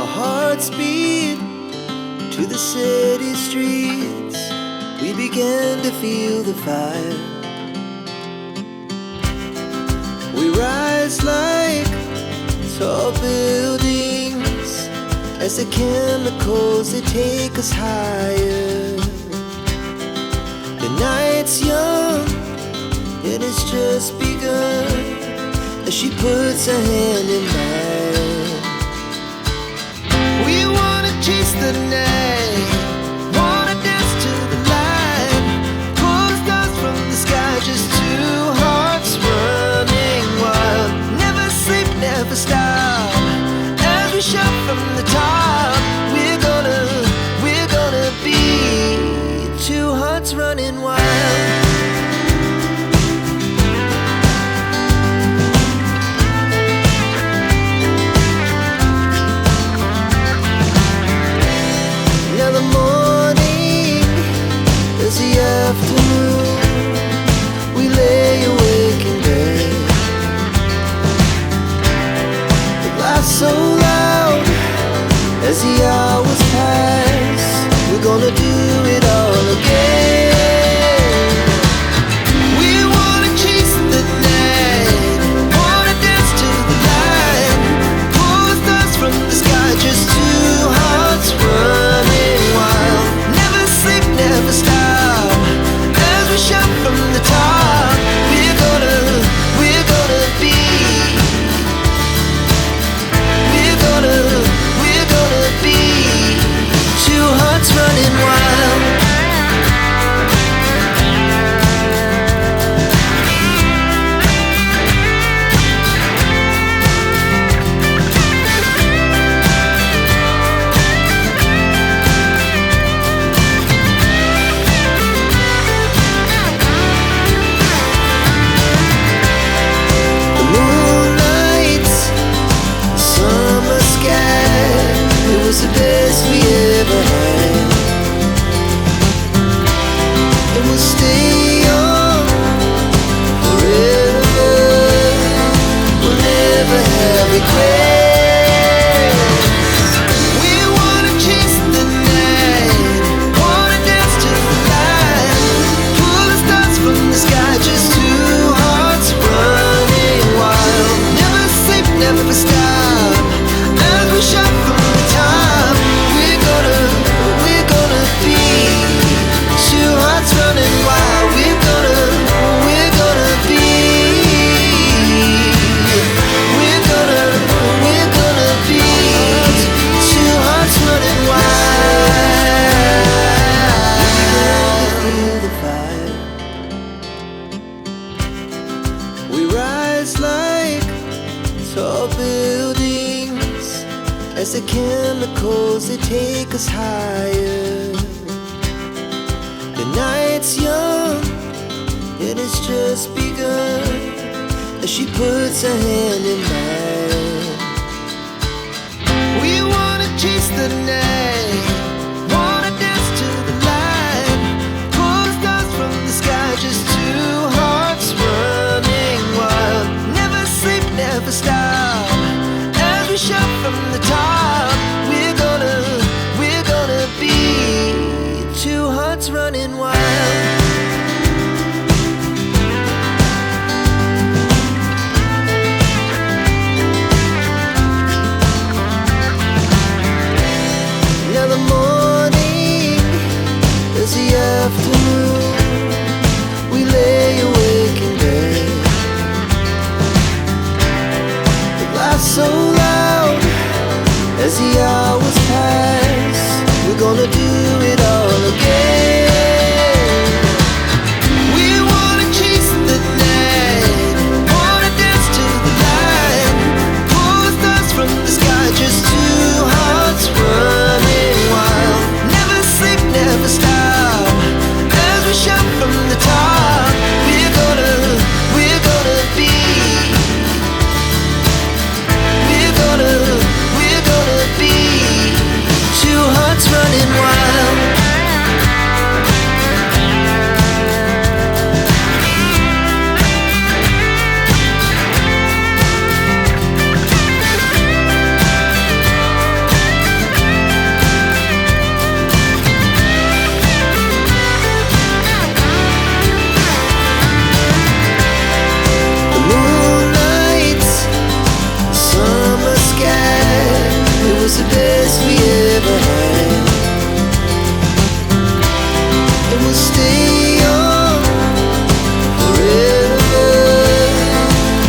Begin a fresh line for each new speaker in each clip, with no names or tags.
Our hearts beat to the city streets. We began to feel the fire. We rise like tall buildings as the chemicals, they take us higher. The night's young, it has just begun, as she puts her hand in mine. We wanna chase the night, wanna dance to the light, pull the stars from the sky, just two hearts running wild. Never sleep, never stop, as we shout from the top. We're gonna be two hearts running wild. Now the morning is the afternoon. We lay awake in bed. The laughs so loud as the hours pass. We're gonna do it all again. We wanna chase the night, wanna dance to the light, pull the stars from the sky, just two hearts running wild. Never sleep, never stop, as we shout from the top. We're gonna be, we're gonna be two hearts running wild. The moonlight, summer sky, it was the best we ever had. And we'll stay on forever. We'll never have regrets. We wanna chase the night, wanna dance to the light, pull the stars from the sky, just two hearts running wild. Never sleep, never stop, as we shout from the top. We're gonna be two hearts running wild. We're gonna be, we're gonna be two hearts running wild. Feel the fire. We rise like tall buildings as the chemicals, they take us higher. The night's young, it has just begun, as she puts her hand in mine. We wanna chase the night, wanna dance to the light, pull the stars from the sky, just two hearts running wild. Never sleep, never stop, as we shout from the top. We're gonna be two hearts running wild. Now the morning is the afternoon. We lay awake in bed. The laughs so loud as the hours pass. We're gonna do it all again. We wanna chase the night, wanna dance to the light, pull the stars from the sky, just two hearts running wild. Never sleep, never stop, as we shout from the top. We're gonna be, we're gonna be was the best we ever had. And we'll stay young forever.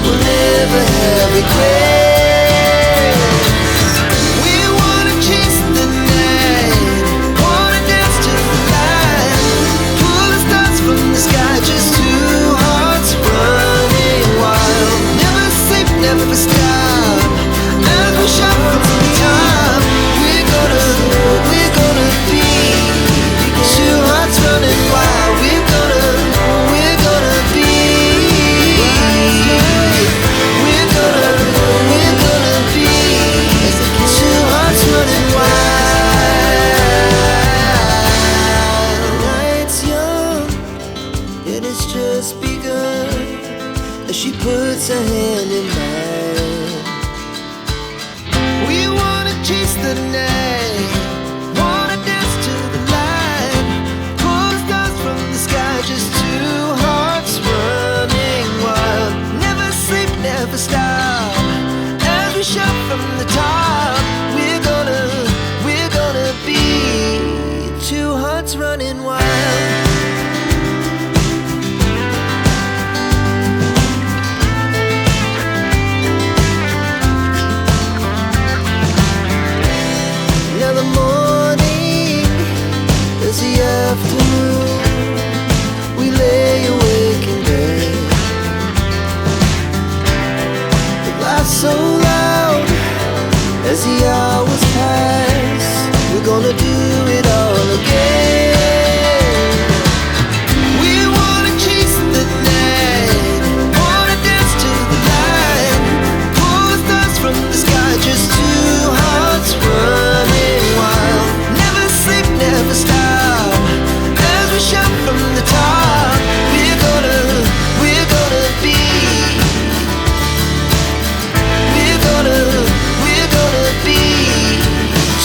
We'll never have regrets. We wanna chase the night, wanna dance to the light, pull the stars from the sky, just two hearts running wild. Never sleep, never stop, as we shout from the top. We're gonna be two hearts running wild. We're gonna be. We're gonna be two hearts running wild. The night's young and it's just begun as she puts her hand in mine. We wanna chase the night, wanna dance to the light, pull the stars from the sky, just two hearts running wild. Never sleep, never stop, as we shout from the top. We're gonna be two hearts running wild. Now the morning is the afternoon. We lay awake in bed. The laughs so loud as the hours pass. We're gonna do it all again. We wanna chase the night, wanna dance to the light, pull the stars from the sky, just two hearts running wild. Never sleep, never stop, as we shout from the top. We're gonna be. We're gonna be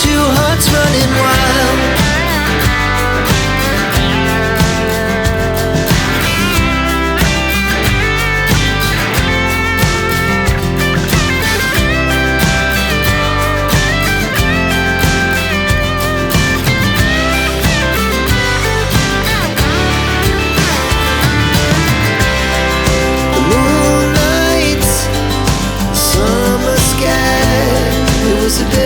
two hearts running wild. The moonlight, summer sky, it was the best